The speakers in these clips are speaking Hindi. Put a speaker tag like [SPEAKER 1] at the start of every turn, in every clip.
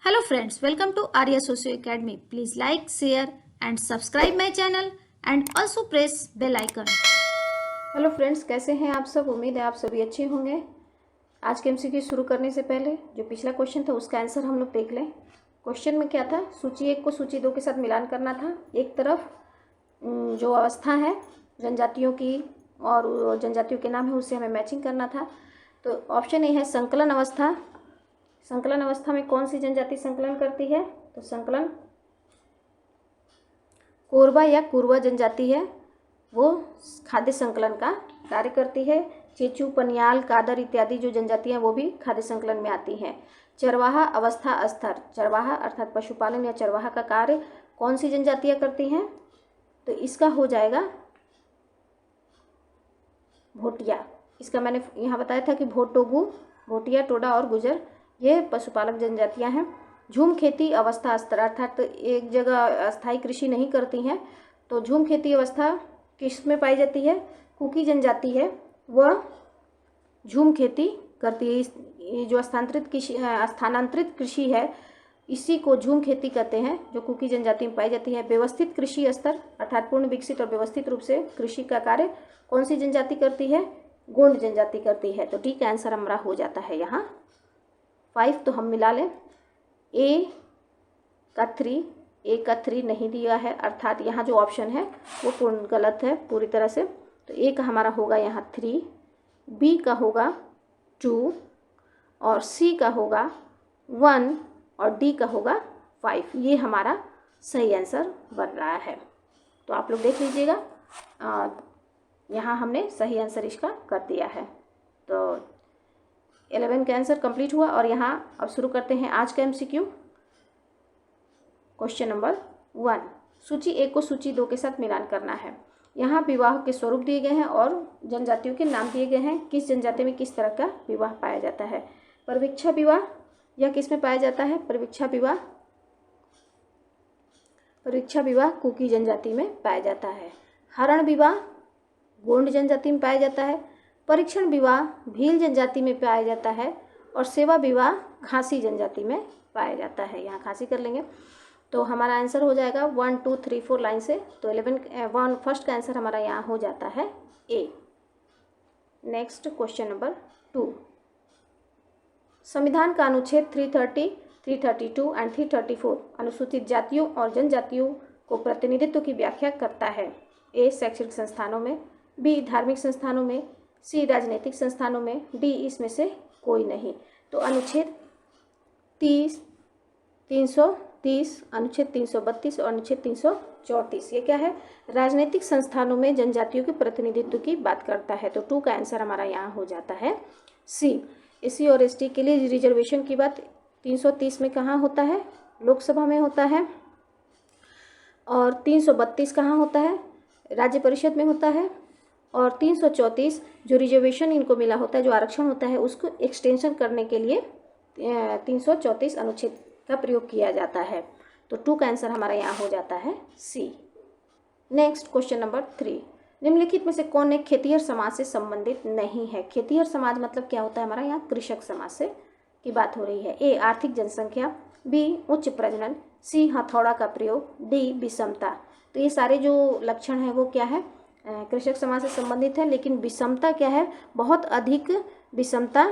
[SPEAKER 1] Hello friends, welcome to Arya Socio Academy. Please like, share and subscribe my channel and also press bell icon.
[SPEAKER 2] Hello friends, कैसे हैं आप सब। उम्मीद है आप सभी अच्छे होंगे। आज के एमसीक्यू शुरू करने से पहले जो पिछला क्वेश्चन था उसका आंसर हम लोग देख लें। क्वेश्चन में क्या था, सूची 1 को सूची 2 के साथ मिलान करना था। एक तरफ जो अवस्था है जनजातियों की और जनजातियों के नाम है उससे हमें मैचिंग करना था। तो ऑप्शन ए है संकलन अवस्था। संकलन अवस्था में कौन सी जनजाति संकलन करती है? तो संकलन कोरबा या कुरवा जनजाति है, वो खाद्य संकलन का कार्य करती है। चेचू, पनियाल, कादर इत्यादि जो जनजातियां वो भी खाद्य संकलन में आती हैं। चरवाहा अवस्था स्तर, चरवाहा अर्थात पशुपालन या चरवाहा का कार्य कौन सी जनजातियां करती हैं? तो इसका हो जाएगा भोटिया। इसका मैंने यहाँ बताया था कि भोटोगु, भोटिया, टोडा और गुजर ये पशुपालक जनजातियां हैं। झूम खेती अवस्था स्तर अर्थात एक जगह अस्थायी कृषि नहीं करती हैं, तो झूम खेती अवस्था किस में पाई जाती है? कुकी जनजाति है वह झूम खेती करती है। ये जो स्थानांतरित कृषि है इसी को झूम खेती कहते हैं, जो कुकी जनजाति में पाई जाती है। व्यवस्थित कृषि स्तर अर्थात पूर्ण विकसित और व्यवस्थित रूप से कृषि का कार्य कौन सी जनजाति करती है? गोंड जनजाति करती है। तो डी का आंसर हमारा हो जाता है यहाँ 5। तो हम मिला लें ए का 3 नहीं दिया है, अर्थात यहाँ जो ऑप्शन है वो पूर्ण गलत है पूरी तरह से। तो ए का हमारा होगा यहाँ 3, बी का होगा 2 और सी का होगा 1 और डी का होगा 5। ये हमारा सही आंसर बन रहा है। तो आप लोग देख लीजिएगा, यहाँ हमने सही आंसर इसका कर दिया है। तो 11 का आंसर कंप्लीट हुआ। और यहाँ अब शुरू करते हैं आज का एमसीक्यू। क्वेश्चन नंबर 1, सूची 1 को सूची 2 के साथ मिलान करना है। यहाँ विवाह के स्वरूप दिए गए हैं और जनजातियों के नाम दिए गए हैं। किस जनजाति में किस तरह का विवाह पाया जाता है? परिवीक्षा विवाह यह किस में पाया जाता है? परिवीक्षा विवाह कुकी जनजाति में पाया जाता है। हरण विवाह गोंड जनजाति में पाया जाता है। परीक्षण विवाह भील जनजाति में पाया जाता है। और सेवा विवाह खासी जनजाति में पाया जाता है। यहाँ खासी कर लेंगे तो हमारा आंसर हो जाएगा 1 2 3 4 लाइन से। तो 11 फर्स्ट का आंसर हमारा यहाँ हो जाता है ए। नेक्स्ट क्वेश्चन नंबर 2, संविधान का अनुच्छेद 330, 332 एंड 334 अनुसूचित जातियों और जनजातियों को प्रतिनिधित्व की व्याख्या करता है। ए शैक्षणिक संस्थानों में, बी धार्मिक संस्थानों में, सी राजनीतिक संस्थानों में, डी इसमें से कोई नहीं। तो अनुच्छेद 330, अनुच्छेद 332 और अनुच्छेद 334 ये क्या है? राजनीतिक संस्थानों में जनजातियों के प्रतिनिधित्व की बात करता है। तो 2 का आंसर हमारा यहाँ हो जाता है सी। एससी और एसटी के लिए रिजर्वेशन की बात 330 में कहाँ होता है? लोकसभा में होता है। और 332 कहाँ होता है? राज्य परिषद में होता है। और 334 जो रिजर्वेशन इनको मिला होता है, जो आरक्षण होता है, उसको एक्सटेंशन करने के लिए 334 अनुच्छेद का प्रयोग किया जाता है। तो 2 का आंसर हमारा यहाँ हो जाता है सी। नेक्स्ट क्वेश्चन नंबर 3, निम्नलिखित में से कौन एक खेतिहर समाज से संबंधित नहीं है? खेतिहर समाज मतलब क्या होता है? हमारा यहाँ कृषक समाज से की बात हो रही है। ए आर्थिक जनसंख्या, बी उच्च प्रजनन, सी हथौड़ा का प्रयोग, डी विषमता। तो ये सारे जो लक्षण हैं वो क्या है? कृषक समाज से संबंधित है। लेकिन विषमता क्या है? बहुत अधिक विषमता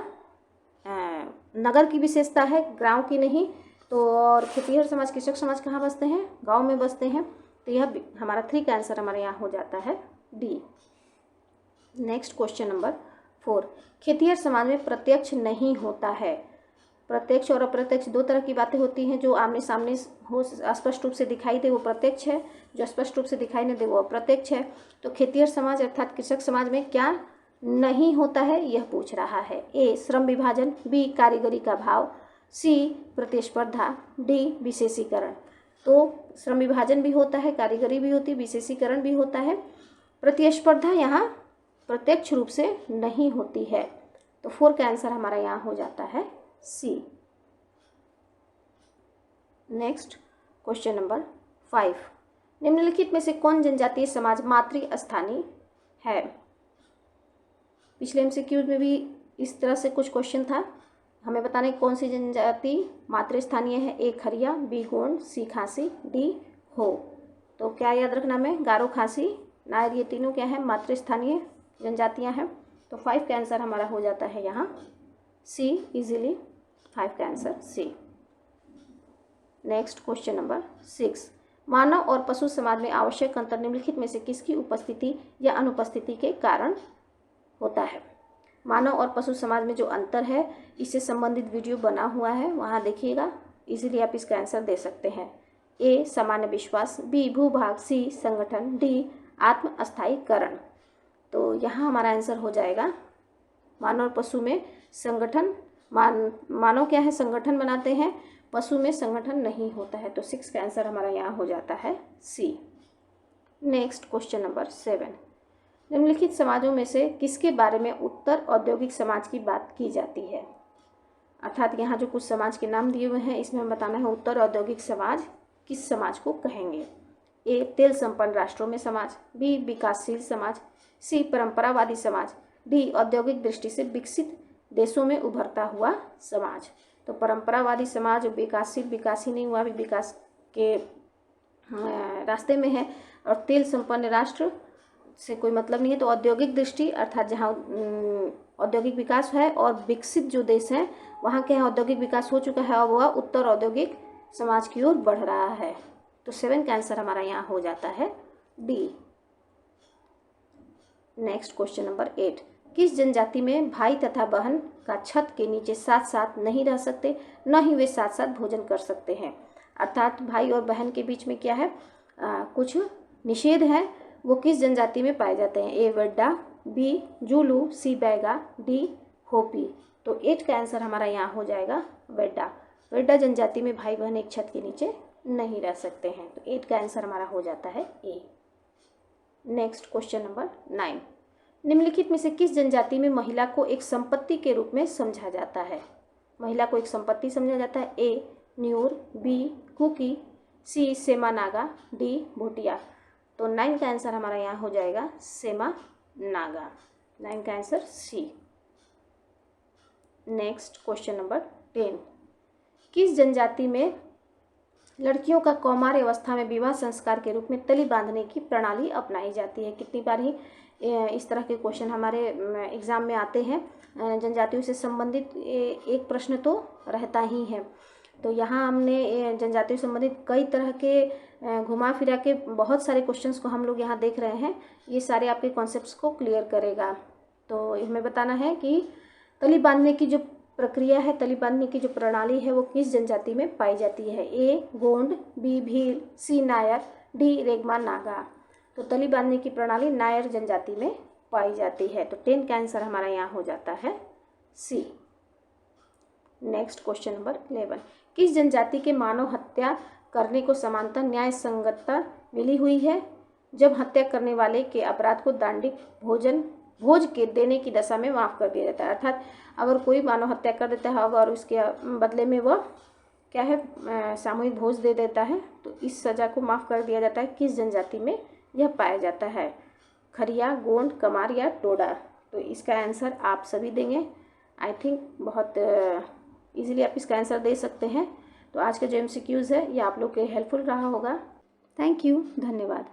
[SPEAKER 2] नगर की विशेषता है, गांव की नहीं। तो और खेतिहर समाज, कृषक समाज कहाँ बसते हैं? गांव में बसते हैं। तो यह हमारा 3 का आंसर हमारे यहाँ हो जाता है डी। नेक्स्ट क्वेश्चन नंबर 4, खेतिहर समाज में प्रत्यक्ष नहीं होता है। प्रत्यक्ष और अप्रत्यक्ष 2 तरह की बातें होती हैं। जो आमने सामने हो, स्पष्ट रूप से दिखाई दे वो प्रत्यक्ष है, जो स्पष्ट रूप से दिखाई न दे वो अप्रत्यक्ष है। तो खेतिहर समाज अर्थात कृषक समाज में क्या नहीं होता है यह पूछ रहा है। ए श्रम विभाजन, बी कारीगरी का भाव, सी प्रतिस्पर्धा, डी विशेषीकरण। तो श्रम विभाजन भी होता है, कारीगरी भी होती है, विशेषीकरण भी होता है। प्रतिस्पर्धा यहाँ प्रत्यक्ष रूप से नहीं होती है। तो 4 का आंसर हमारा यहाँ हो जाता है सी। नेक्स्ट क्वेश्चन नंबर 5, निम्नलिखित में से कौन जनजातीय समाज मातृस्थानीय है? पिछले एमसीक्यू में भी इस तरह से कुछ क्वेश्चन था। हमें बताना है कौन सी जनजाति मातृस्थानीय है। ए खरिया, बी गोंड, सी खासी, डी हो। तो क्या याद रखना में, गारो, खासी, नायर, ये तीनों क्या है, मातृस्थानीय जनजातियां हैं। तो 5 का आंसर हमारा हो जाता है यहाँ सी, इजीली 5 का answer C. Next question number 6, मानव और पशु समाज में आवश्यक अंतर निम्नलिखित में से किसकी उपस्थिति या अनुपस्थिति के कारण होता है। मानव और पशु समाज में जो अंतर है, इससे संबंधित वीडियो बना हुआ है, वहाँ देखिएगा, इजीली आप इसका आंसर दे सकते हैं। ए सामान्य विश्वास, बी भूभाग, सी संगठन, डी आत्म अस्थायीकरण। तो यहाँ हमारा आंसर हो जाएगा मानव और पशु में संगठन, मानव क्या है, संगठन बनाते हैं, पशु में संगठन नहीं होता है। तो 6 का आंसर हमारा यहाँ हो जाता है सी। नेक्स्ट क्वेश्चन नंबर 7, निम्नलिखित समाजों में से किसके बारे में उत्तर औद्योगिक समाज की बात की जाती है। अर्थात यहाँ जो कुछ समाज के नाम दिए हुए हैं, इसमें हम बताना है उत्तर औद्योगिक समाज किस समाज को कहेंगे। ए तेल संपन्न राष्ट्रों में समाज, बी विकासशील समाज, सी परंपरावादी समाज, डी औद्योगिक दृष्टि से विकसित देशों में उभरता हुआ समाज। तो परंपरावादी समाज, विकासशील, विकास ही नहीं हुआ, अभी विकास के रास्ते में है, और तेल संपन्न राष्ट्र से कोई मतलब नहीं है। तो औद्योगिक दृष्टि अर्थात जहाँ औद्योगिक विकास है और विकसित जो देश हैं वहाँ के यहाँ औद्योगिक विकास हो चुका है और वह उत्तर औद्योगिक समाज की ओर बढ़ रहा है। तो 7 का आंसर हमारा यहाँ हो जाता है डी। नेक्स्ट क्वेश्चन नंबर 8, किस जनजाति में भाई तथा बहन का छत के नीचे साथ साथ नहीं रह सकते, न ही वे साथ साथ भोजन कर सकते हैं। अर्थात भाई और बहन के बीच में क्या है, कुछ निषेध है, वो किस जनजाति में पाए जाते हैं। ए वेड्डा, बी जूलू, सी बैगा, डी होपी। तो 8 का आंसर हमारा यहाँ हो जाएगा वेड्डा। वेड्डा जनजाति में भाई बहन एक छत के नीचे नहीं रह सकते हैं। तो 8 का आंसर हमारा हो जाता है ए। नेक्स्ट क्वेश्चन नंबर 9, निम्नलिखित में से किस जनजाति में महिला को एक संपत्ति के रूप में समझा जाता है। महिला को एक संपत्ति समझा जाता है। ए न्यूर, बी कुकी, सी सेमा नागा, डी भूटिया। तो 9 का आंसर हमारा यहाँ हो जाएगा सेमा नागा। 9 का answer C. Next question number 10, किस जनजाति में लड़कियों का कौमार अवस्था में विवाह संस्कार के रूप में तली बांधने की प्रणाली अपनाई जाती है। कितनी बार ही इस तरह के क्वेश्चन हमारे एग्ज़ाम में आते हैं, जनजातियों से संबंधित एक प्रश्न तो रहता ही है। तो यहाँ हमने जनजातियों से संबंधित कई तरह के घुमा फिरा के बहुत सारे क्वेश्चंस को हम लोग यहाँ देख रहे हैं। ये सारे आपके कॉन्सेप्ट्स को क्लियर करेगा। तो हमें बताना है कि तली बांधने की जो प्रक्रिया है, तली बांधने की जो प्रणाली है, वो किस जनजाति में पाई जाती है। ए गोंड, बी भील, सी नायर, डी रेगमा नागा। तो तली बांधने की प्रणाली नायर जनजाति में पाई जाती है। तो 10 का आंसर हमारा यहाँ हो जाता है सी। नेक्स्ट क्वेश्चन नंबर 11, किस जनजाति के मानव हत्या करने को समानता न्याय संगतता मिली हुई है जब हत्या करने वाले के अपराध को दांडिक भोज के देने की दशा में माफ़ कर दिया जाता है। अर्थात अगर कोई मानव हत्या कर देता है और उसके बदले में वह क्या है, सामूहिक भोज दे देता है, तो इस सज़ा को माफ़ कर दिया जाता है। किस जनजाति में यह पाया जाता है, खरिया, गोंड, कमार या टोडा। तो इसका आंसर आप सभी देंगे। आई थिंक बहुत इजीली आप इसका आंसर दे सकते हैं। तो आज का जो MCQs है ये आप लोग के हेल्पफुल रहा होगा। थैंक यू, धन्यवाद।